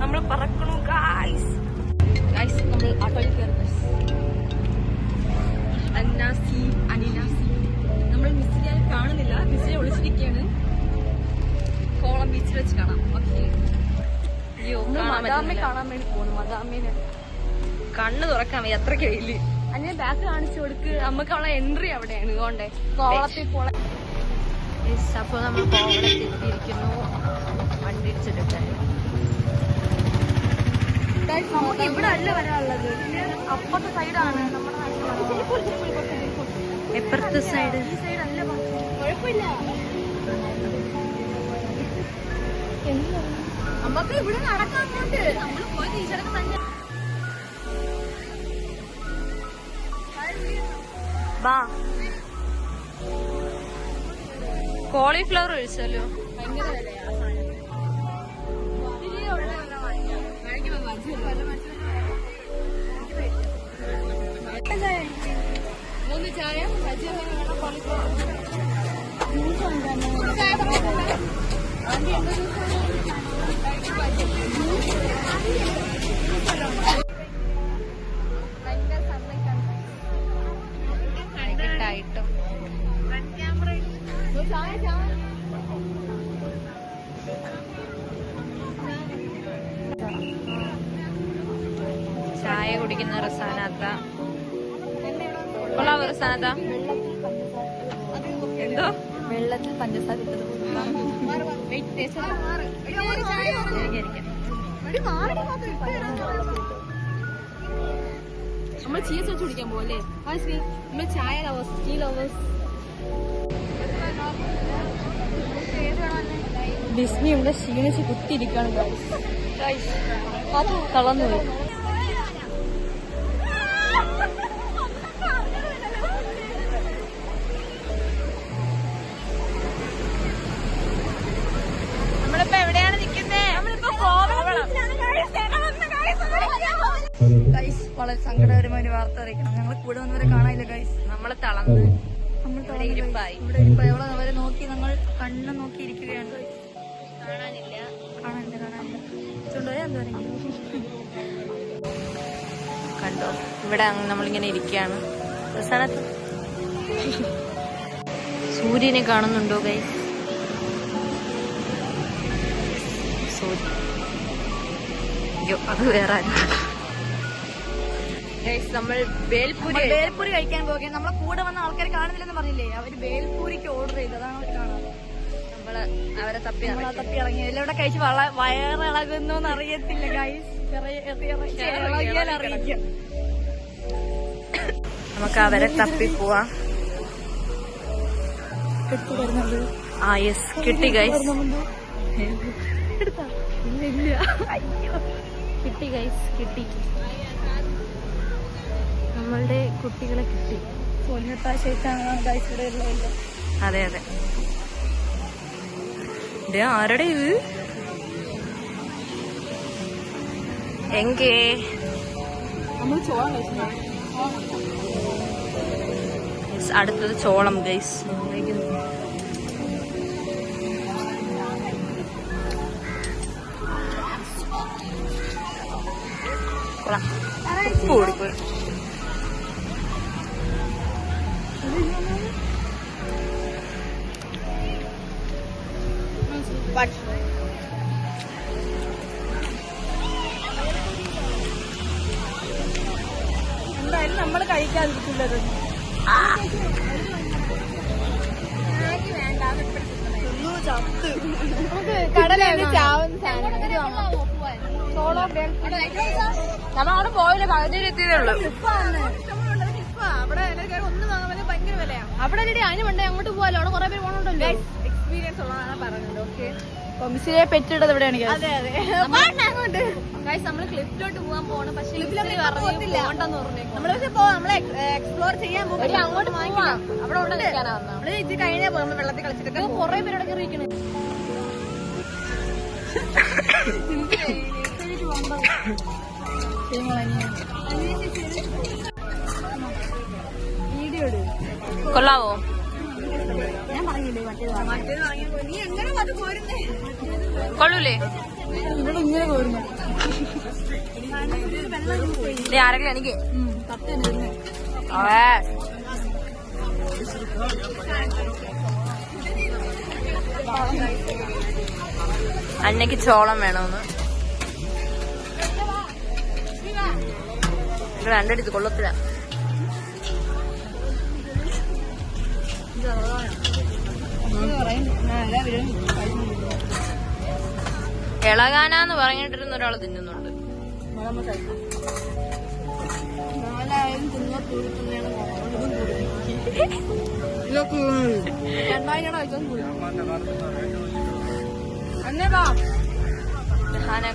നമ്മൾ പറക്കണു ഗായ്സ്. നമ്മൾ ഓട്ടോയിൽ കയറുന്നു. അന്നാസി അനിനാസി നമ്മൾ മിസ്സിനെ കാണുന്നില്ല. മിസ്സിനെ ഒളിച്ചിരിക്കുകയാണ്. കോളം ബീച്ചിൽ വെച്ച് കാണാം. ഓക്കെ, മദാമയെ കാണാൻ വേണ്ടി പോകുന്നു. മദാമേനെ കണ്ണ് തുറക്കാൻ വയ്യ, അത്രയ്ക്ക് വെയില്. അതിനെ ബാക്ക് കാണിച്ചു കൊടുക്ക്. നമുക്ക് അവളെ എൻട്രി അവിടെയാണ്. ഇതുകൊണ്ടേ കോവളത്തിൽ പോളെ. അപ്പോൾ നമ്മൾ കോവളത്തിൽ എത്തിയിരിക്കുന്നു. വണ്ടി ഇടിച്ചെടുക്കാൻ നമുക്ക് ഇവിടെ അല്ല വരാനുള്ളത്. അപ്പുറത്തെ സൈഡാണ് നമ്മുടെ. എപ്പുറത്തെ സൈഡ്? ഈ സൈഡ് അല്ല. കുഴപ്പമില്ല, നമുക്ക് ഇവിടെ നടക്കാറുണ്ട്. നമ്മൾ പോയി ടീച്ചറൊക്കെ തന്നെ. വാ, കോളിഫ്ലവർ കഴിച്ചാലോ? ഭയങ്കര മൂന്ന് ചായ ബജി വേണം. കോളിഫ്ലവർ ചായ കുടിക്കുന്ന റസാനാത്ത. കൊള്ളാവോ റസാനാത്ത? എന്തോ വെള്ളത്തിൽ പഞ്ചസാര ഇട്ടത്. നമ്മൾ ചീസ് വെച്ച് കുടിക്കാൻ പോവല്ലേ? നമ്മൾ ചായ ലവേഴ്സ്, ടീ ലവേഴ്സ്. ഡിസ്നി ഇവിടെ ക്ഷീണിച്ച് കുത്തിയിരിക്കാണ്. തളർന്നുപോയി. നമ്മളിപ്പോ എവിടെയാണ് നിൽക്കുന്നത്? നമ്മളിപ്പോ ഗൈസ്, വളരെ സങ്കടകരമായ ഒരു വാർത്ത അറിയിക്കണം. ഞങ്ങൾ കൂടെ വന്നവരെ കാണാനില്ല ഗൈസ്. നമ്മള് തളർന്ന് ഇവിടെ ഇരിപ്പായി. അവരെ നോക്കി ഞങ്ങൾ കണ്ണ് നോക്കി ഇരിക്കുകയാണ്. കാണാനില്ല. ചുണ്ടുവരെ എന്തോരെങ്കിലും കണ്ടോ? ഇവിടെ നമ്മളിങ്ങനെ ഇരിക്കുകയാണ്. സൂര്യനെ കാണുന്നുണ്ടോ ഗൈസ്? അയ്യോ, അത് വേറെ. നമ്മൾ ബേൽപൂരി കഴിക്കാൻ പോകുകയാണ്. നമ്മളെ കൂടെ വന്ന ആൾക്കാർ കാണുന്നില്ലെന്ന് പറഞ്ഞില്ലേ? അവര് ബേൽപൂരിക്ക് ഓർഡർ ചെയ്തു. അതാണ് അവർ കാണാറ്. നമ്മള് അവരെ തപ്പി ഇറങ്ങി. എല്ലാം കഴിച്ച് വയറിളകുന്നോന്ന് അറിയത്തില്ല ഗൈസ്. ഇറങ്ങിയാൽ അറിയിക്കാം. നമുക്ക് അവരെ തപ്പി പോവാം. ആ യെസ്, കിട്ടി ഗൈസ്. കിട്ടി ഗൈസ്, കിട്ടി. നമ്മളുടെ കുട്ടികളെ കിട്ടി. അതെ അതെ. ആരുടെ ഇത്? എങ്കേ അടുത്തത് ചോളം ഗൈസ്. ഓടിപ്പോയി. എന്തായാലും നമ്മള് കഴിക്കാതിരിക്കില്ലത്. നമുക്ക് കടലാണ് ചാവുന്ന നമ്മളവിടെ പോയില്ല. പകുതിയിൽ എത്തിയതേ ഉള്ളൂ. അവിടെ ഒന്നും വാങ്ങാൻ ഭയങ്കര വിലയാണ്. അവിടെ അതിന് വേണ്ടേ അങ്ങോട്ട് പോകാലോ. അവിടെ കുറെ പേര് പോകണുണ്ടല്ലോ. എക്സ്പീരിയൻസ് ഉള്ളതാണ് പറയുന്നത്. ഓക്കെ, മിസ്സിനെ പെറ്റിട്ടത് എവിടെയാണ്? അതെ അതെ. നമ്മള് ക്ലിഫിലോട്ട് പോകാൻ പോകണം. പക്ഷെ നമ്മള് എക്സ്പ്ലോർ ചെയ്യാൻ പോകും. അങ്ങോട്ട് വാങ്ങിക്കാം. അവിടെ ഉണ്ട് നമ്മള് ഇത് കഴിഞ്ഞാൽ പോകും. നമ്മൾ വെള്ളത്തിൽ കളിച്ചിട്ട് കുറെ പേരോടെ കയറിയിരിക്കണം. വീഡിയോ കൊള്ളാവോ? ഞാൻ പറഞ്ഞില്ലേ മറ്റേത് നീ എങ്ങനെ അത് പോരുന്നേ? കൊള്ളൂലേ? ഇവിടെ ഇങ്ങനെ പോരുന്നു. ആരെങ്കിലും എനിക്ക് അന്നയ്ക്ക് ചോളം വേണമെന്ന് രണ്ടടിച്ച് കൊള്ളത്തില്ല. ഇളകാനാന്ന് പറഞ്ഞിട്ടിരുന്ന ഒരാള് തിന്നുന്നുണ്ട്.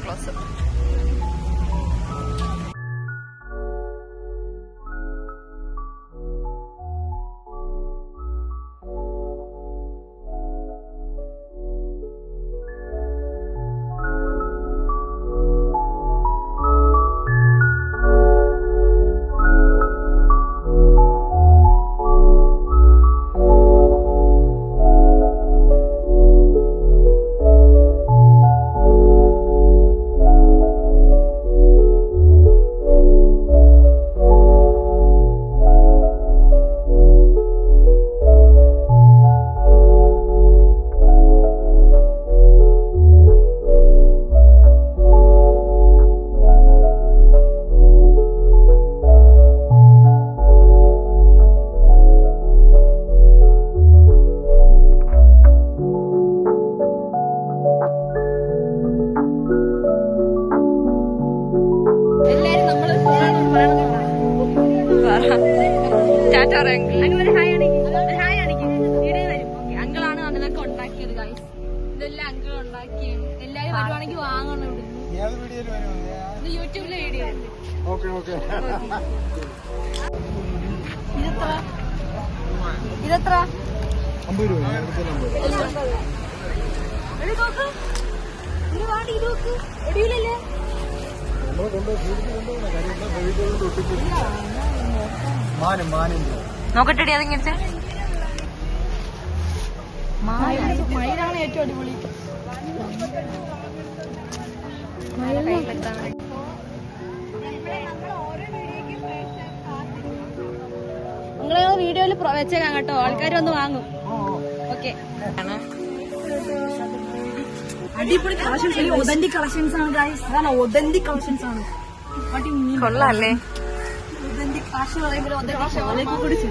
ക്ലോസ് അങ്കിളാണ് അതിനൊക്കെ ഉണ്ടാക്കിയത് ഗൈസ്. ഇതെല്ലാം അങ്കിൾ ഉണ്ടാക്കിയാണ്. എല്ലാരും വരുവാണെങ്കിൽ വാങ്ങണം ഇവിടുന്ന്. യൂട്യൂബിലെ വീഡിയോ ഇതെത്ര? 50 രൂപ. എടിയില്ലല്ലേ നോക്കട്ടെടി അതിങ്ങനത്തെ മയിലാണ് ഏറ്റവും അടിപൊളി. നിങ്ങള് വീഡിയോയിൽ വെച്ചേക്കാം കേട്ടോ, ആൾക്കാർ വന്ന് വാങ്ങും. ഓക്കെ, അടിപൊളി കളക്ഷൻസ്, ഒതന്റിക് കളക്ഷൻസ് ആണ് ഗൈസ്. അതാണ് ഒതന്റിക് കളക്ഷൻസ് ആണ്. കൊള്ളാല്ലേ? ഒതന്റിക് കാശ് പറയുമ്പോൾ ഒതന്റിക് കുടിച്ചു.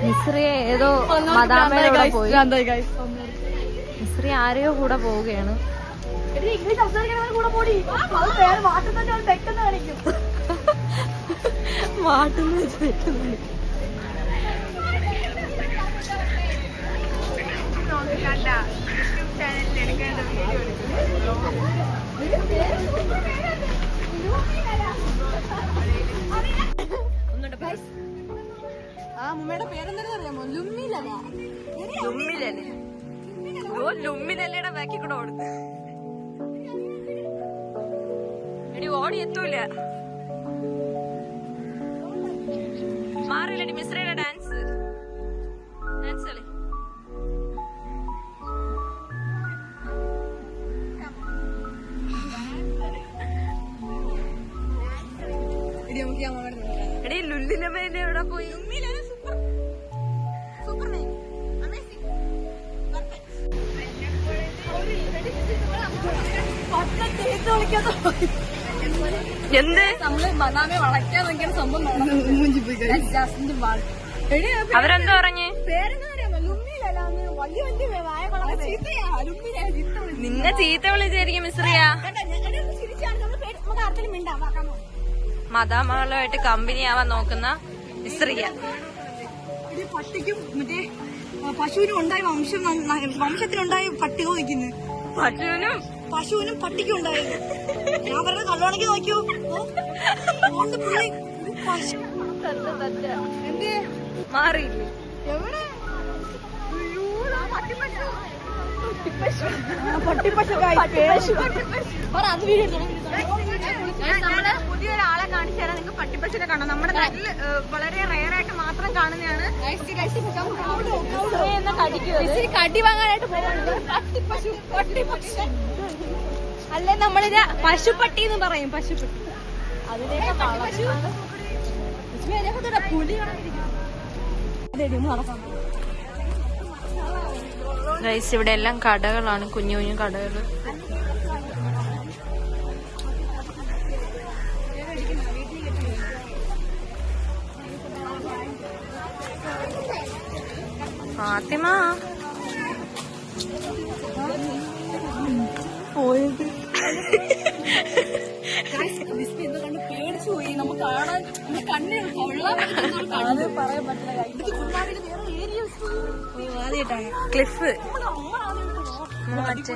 മിസ്രിയെ ഏതോ മദാമയുടെ പോയി. മിസ്രി ആരെയോ കൂടെ പോവുകയാണ്. ഇംഗ്ലീഷ് സംസാരിക്കണ കൂടെ പോടി. വാട്ടം തന്നെ പെട്ടെന്ന് കാണിക്കും. മാട്ടെന്ന് വെച്ച് പെട്ടെന്ന് ആ മുമ്മയുടെ പേരെന്താ അറിയാമോ? ലുമ്മിലല്ല. ലുമ്മിലല്ലേ? ലുമ്മിലല്ലയുടെ ബാക്കി കൂടെ ഓടുന്നു. എടി ഓടി എത്തൂല. മാറില്ലടി മിസ്രയുടെ ഡാൻസ് കളി. എടി ലുല്ലിന്റെ മേലെ എവിടെ പോയി? എന്ത് നമ്മള് മദാമെ വളയ്ക്കാൻ നോക്കിയ സംഭവം അവരെന്താ പറഞ്ഞ്? പേരെന്താ അറിയാമോ? ലുമ്മിലല്ല. വലിയ വലിയ വായ നിന്നെ ചീത്ത വിളിച്ചായിരിക്കും മിസ്രിയ. മദാമകളുമായിട്ട് കമ്പനി ആവാൻ നോക്കുന്ന മിസ്രിയ. പട്ടിക്കും മറ്റേ പശുവിനും ഉണ്ടായ വംശത്തിനുണ്ടായ പട്ടിക വയ്ക്കുന്നു. പശുവിനും പട്ടിക്കും ഉണ്ടായത്. ഞാൻ പറഞ്ഞ കല്ലോണക്ക് നോക്കിയോ. മാറിയില്ലേ? എവിടെ പൊട്ടിപ്പശു നമ്മള് പുതിയൊരാളെ കാണിച്ചു തരാം. നിങ്ങൾക്ക് പട്ടിപ്പശുനെ കാണാം. നമ്മുടെ നാട്ടിൽ വളരെ റെയർ ആയിട്ട് മാത്രം കാണുന്നതാണ്. കടി വാങ്ങാനായിട്ട് പട്ടിപ്പശു അല്ലെ നമ്മളിത് പശുപ്പട്ടി എന്ന് പറയും. പശുപ്പട്ടി അതിലേക്ക് പുലി ഗൈസ് ഇവിടെ എല്ലാം കടകളാണ്, കുഞ്ഞു കുഞ്ഞു കടകൾ. ഫാത്തിമ പോയത് പേടിച്ചു പോയി. നമുക്ക് കാണാൻ കണ്ണിൽ കൊള്ളാൻ പറയാൻ പറ്റില്ല. ആദ്യമായിട്ടാണ് ക്ലിഫ് മറ്റേ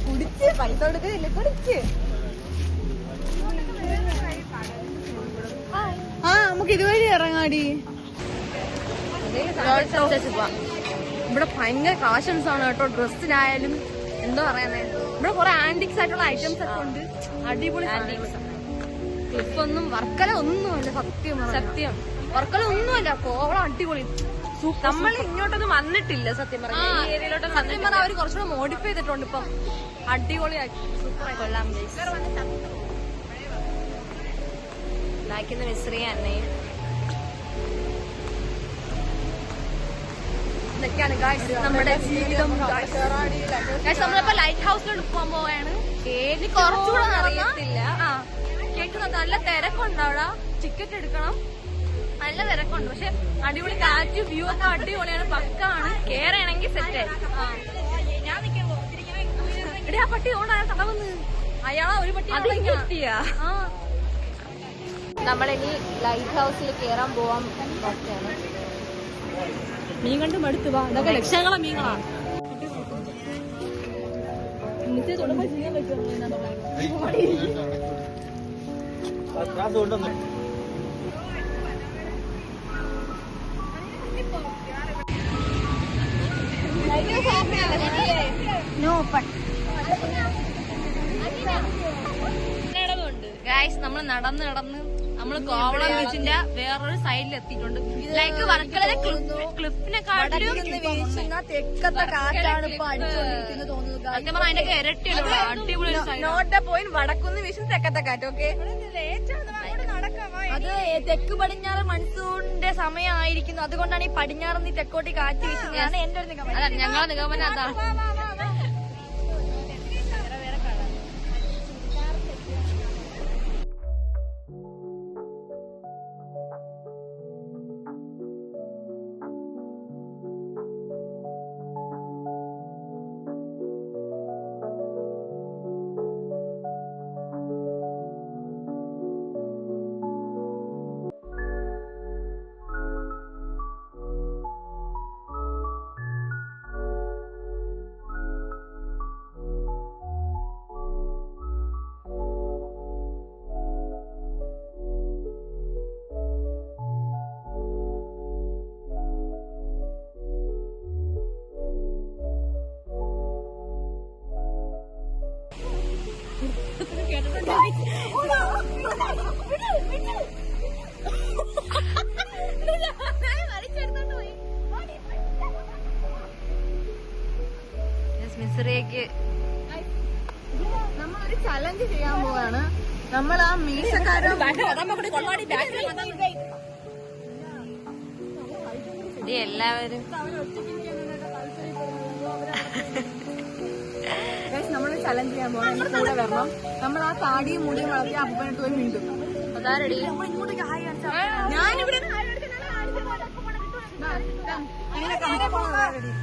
കുടിച്ച് പൈസ കൊടുക്കുന്നില്ല. കുടിച്ച് നമുക്ക് ഇതുവഴി ഇറങ്ങാടി. ഇവിടെ ഭയങ്കര കളക്ഷൻസ് ആണ് കേട്ടോ. ഡ്രസ്സിനായാലും എന്താ പറയാനേ, ഇവിടെ കുറെ ആന്റിക്സ് ആയിട്ടുള്ള ഐറ്റംസ് ഒക്കെ ഉണ്ട്. അടിപൊളി ആന്റിക്സ്. ക്ലിപ്പൊന്നും വർക്കല ഒന്നുമില്ല. സത്യം വർക്കല ഒന്നുമില്ല. കോവളം അടിപൊളി. നമ്മൾ ഇങ്ങോട്ടൊന്നും വന്നിട്ടില്ല സത്യം പറഞ്ഞാൽ. അവര് കുറച്ചുകൂടെ മോഡിഫൈ ചെയ്തിട്ടുണ്ട് ഇപ്പം. അടിപൊളിയാക്കി സൂപ്പറായി കൊള്ളാം. ലാക്കുന്ന മിശ്രി തന്നെ ഇതൊക്കെയാണ് നമ്മുടെ ജീവിതം. നമ്മളിപ്പോ ലൈറ്റ് ഹൗസിലോട്ട് പോകാൻ പോവാണ്. കുറച്ചുകൂടെ അറിയത്തില്ല. കേൾക്കുന്നത് നല്ല തിരക്കുണ്ട് അവിടെ. ടിക്കറ്റ് എടുക്കണം. നല്ല തിരക്കുണ്ട്. പക്ഷെ അടിപൊളി കാറ്റ് വ്യൂ ഒക്കെ അടിപൊളിയാണ്. പക്കാണ്. കേറാണെങ്കിൽ സെറ്റ് ആയി. എടി ആ പട്ടി ഓടാ തടവന്ന്. അയാളാ ഒരു പട്ടി. നമ്മളിനി ലൈറ്റ് ഹൗസിൽ കേറാൻ പോവാൻ പറ്റാണ്. മീൻ കണ്ട് മടുത്തു. വാ, ഇതൊക്കെ ലക്ഷങ്ങളെ മീനുകളാണ്. ചെയ്യാൻ പറ്റുമോ? ഗൈസ് നമ്മൾ നടന്ന് നമ്മള് കോവളം ബീച്ചിന്റെ വേറൊരു സൈഡിൽ എത്തിയിട്ടുണ്ട്. ലൈക്ക് വർക്കലയിലെ ക്ലിഫിനെക്കാട്ടിലും തെക്കത്തെ കാറ്റാണ് ഇപ്പൊ അടിച്ചുകൊണ്ടിരിക്കുന്നത് തോന്നുന്നു. സത്യം പറഞ്ഞാൽ അതിന്റെ ഇരട്ടിയുള്ള അടിപൊളി നോട്ട് പോയിന്റ് വടക്കുന്ന് വീശും തെക്കത്തെ കാറ്റ്. ഓക്കെ, അത് തെക്ക് പടിഞ്ഞാറ് മൺസൂണിന്റെ സമയമായിരിക്കുന്നു. അതുകൊണ്ടാണ് ഈ പടിഞ്ഞാറ് തെക്കോട്ടി കാറ്റ് വീശുന്നതാണ് എന്റെ ഒരു നിഗമനം. ഞങ്ങളെ നിഗമനം അതാണ്. നമ്മളൊരു ചലഞ്ച് ചെയ്യാൻ പോവാണ്. നമ്മൾ ആ മീശക്കാരോ എല്ലാവരും നമ്മള് ചലഞ്ച് ചെയ്യാൻ പോവാണ്. എന്റെ കൂടെ വരണം. നമ്മൾ ആ താടിയും മുടിയും വളർത്തി അപ്പനിട്ട് പോയി വീണ്ടും അതാരടി ഞാനിവിടെ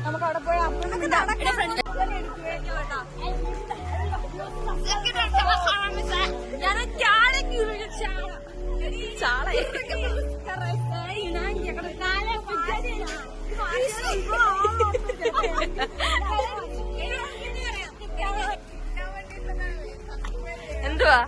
നമുക്ക് അവിടെ പോയി എന്തുവാ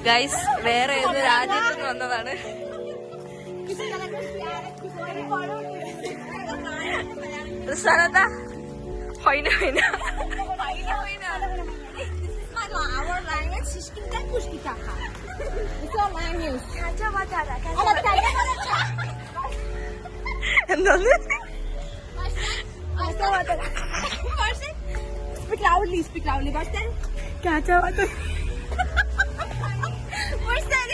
ഗൈസ് വേറെ ഏത് രാജ്യത്ത് നിന്ന് വന്നതാണ്. സ്ഥലത്താ ഹൈന ഹൈന എന്താന്ന് Speak loudly, speak loudly. What's that? Catch up. What's that?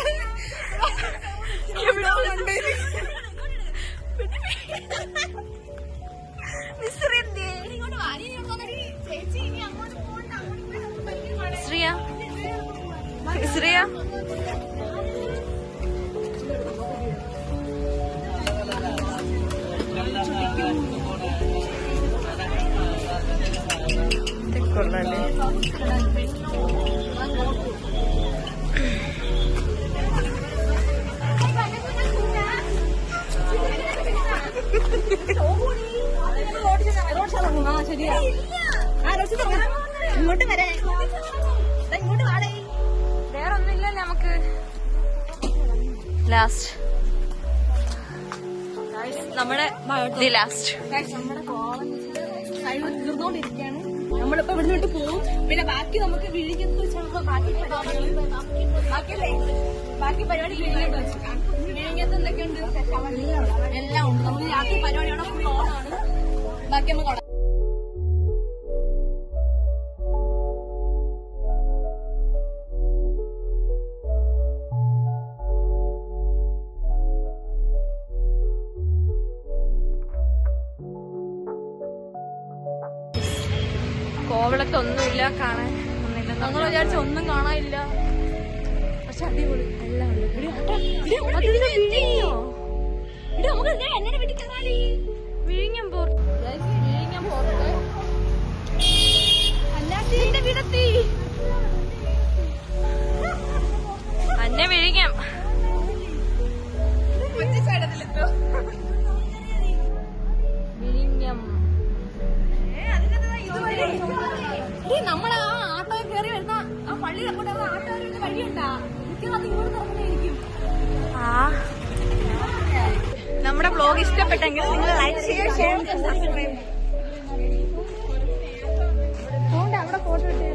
Shriya Shriya കൊള്ളാല്ലേ ഇങ്ങോട്ട് വരെ ഇങ്ങോട്ട് വാടേ വേറൊന്നുമില്ല നമുക്ക്. ലാസ്റ്റ് നമ്മുടെ ലാസ്റ്റ് നമ്മുടെ കോളേജ് തീർന്നോണ്ടിരിക്കുകയാണ്. നമ്മളിപ്പോ ഇവിടുന്ന് വിട്ട് പോവും. പിന്നെ ബാക്കി നമുക്ക് വിഴിഞ്ഞത്ത് വെച്ചാൽ ബാക്കി പരിപാടി വിഴിഞ്ഞത്ത് വെച്ചു. വിഴിഞ്ഞത്ത് എന്തൊക്കെയുണ്ട് എല്ലാം ഉണ്ട്. നമ്മൾ രാത്രി പരിപാടിയോടെ ഫുൾ ഓണാണ്. ബാക്കി നമുക്ക് കോവളത്ത് ഒന്നുമില്ല കാണാൻ ഒന്നുമില്ല. ഞങ്ങൾ വിചാരിച്ച ഒന്നും കാണാനില്ല. പക്ഷെ അടിപൊളി എല്ലാം ഉണ്ട്. വിഴിഞ്ഞം പോർട്ട് വിഴിഞ്ഞം പോർട്ട് അന്നാത്തിന്റെ വിടത്തി അന്നെ വിഴിഞ്ഞം വിഴിഞ്ഞം നമ്മളെ ആ ആട്ടോ കയറി വരുന്ന ആ പള്ളി അങ്ങോട്ട് ആട്ടോ വരുന്ന വഴിയുണ്ടാ അത് ഇങ്ങോട്ട് തുറക്കുന്നതായിരിക്കും. നമ്മുടെ വ്ലോഗ് ഇഷ്ടപ്പെട്ടെങ്കിൽ നിങ്ങൾ ലൈക്ക് ചെയ്യുക, ഷെയർ ചെയ്യുക, സബ്സ്ക്രൈബ്. അവിടെ ഫോട്ടോ ഇട്ടേ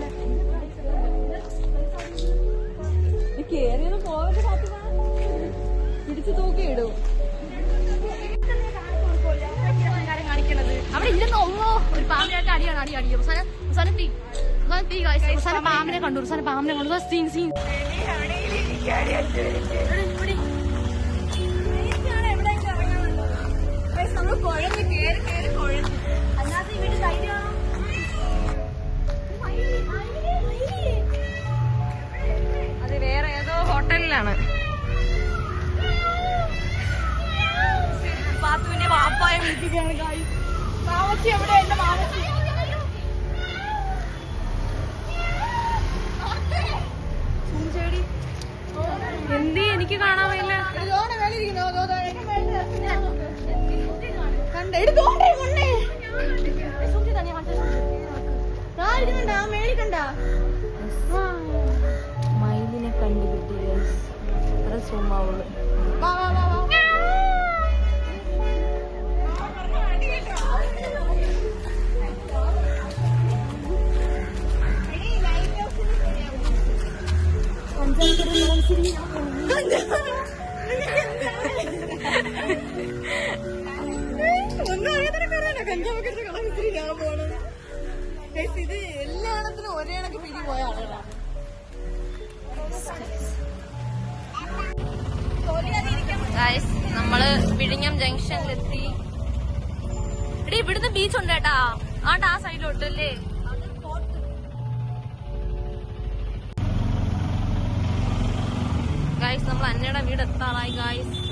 കേറിയൊന്നും പോകേണ്ട കാത്തില്ല. പിടിച്ചു തൂക്കിയിടും കാണിക്കണത്. അവിടെ ഇല്ലെന്ന് ഒന്നോ ഒരു പാമ്പിനായിട്ട് അടിയാണ് അടി അവസാനം തീ അവസാനം പാമ്പിനെ കണ്ടു. അവസാനം പാമ്പിനെ കണ്ടു. സീൻ സീൻ നമ്മൾ കുഴഞ്ഞ് കേറി കേറി കുഴഞ്ഞു. അല്ലാതെ വീട് ധൈര്യമാണോ? അത് വേറെ ഏതോ ഹോട്ടലിലാണ്. പാത്തുവിന്റെ വാപ്പായ വിളിക്കുകയാണ് കായ്. മാമച്ചി എവിടെ? എന്റെ മാമച്ചി എന്തി എനിക്ക് കാണാൻ വയ്യില്ല. മയിലിനെ കണ്ടുകിട്ടി. അത്ര സൂമാവുള്ളു. ഇത് എല്ലായിടത്തിനും ഒരേ കണക്ക് പിരി പോയ ആളുകളാണ്. നമ്മള് വിഴിഞ്ഞം ജംഗ്ഷനിലെത്തി. എടീ ഇവിടുന്ന് ബീച്ച് ഉണ്ട് കേട്ടാ, ആ സൈഡിലോട്ടല്ലേ. ഗായ്സ് നമ്മൾ അന്നയുടെ വീട് എത്താറായി ഗായ്സ്.